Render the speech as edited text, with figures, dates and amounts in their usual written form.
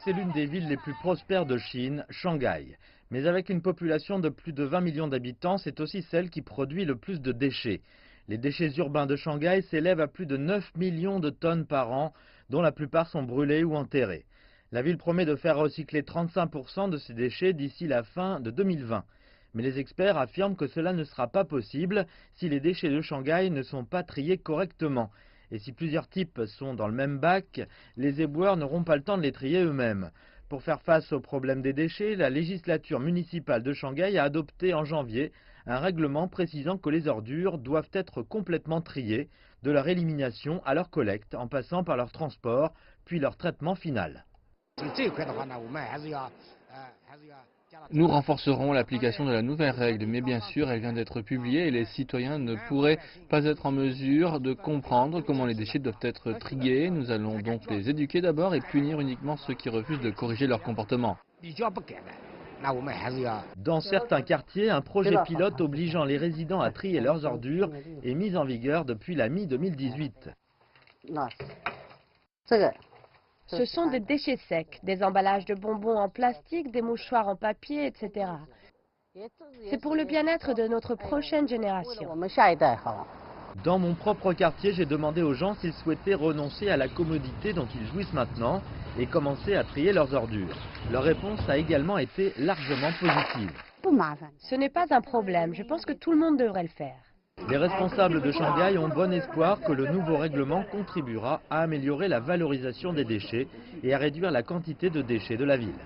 c'est l'une des villes les plus prospères de Chine, Shanghai. Mais avec une population de plus de 20 millions d'habitants, c'est aussi celle qui produit le plus de déchets. Les déchets urbains de Shanghai s'élèvent à plus de 9 millions de tonnes par an, dont la plupart sont brûlés ou enterrés. La ville promet de faire recycler 35% de ces déchets d'ici la fin de 2020. Mais les experts affirment que cela ne sera pas possible si les déchets de Shanghai ne sont pas triés correctement. Et si plusieurs types sont dans le même bac, les éboueurs n'auront pas le temps de les trier eux-mêmes. Pour faire face au problème des déchets, la législature municipale de Shanghai a adopté en janvier un règlement précisant que les ordures doivent être complètement triées, de leur élimination à leur collecte, en passant par leur transport, puis leur traitement final. Nous renforcerons l'application de la nouvelle règle, mais bien sûr, elle vient d'être publiée et les citoyens ne pourraient pas être en mesure de comprendre comment les déchets doivent être triés. Nous allons donc les éduquer d'abord et punir uniquement ceux qui refusent de corriger leur comportement. Dans certains quartiers, un projet pilote obligeant les résidents à trier leurs ordures est mis en vigueur depuis la mi-2018. Ce sont des déchets secs, des emballages de bonbons en plastique, des mouchoirs en papier, etc. C'est pour le bien-être de notre prochaine génération. Dans mon propre quartier, j'ai demandé aux gens s'ils souhaitaient renoncer à la commodité dont ils jouissent maintenant et commencer à trier leurs ordures. Leur réponse a également été largement positive. Ce n'est pas un problème, je pense que tout le monde devrait le faire. Les responsables de Shanghai ont bon espoir que le nouveau règlement contribuera à améliorer la valorisation des déchets et à réduire la quantité de déchets de la ville.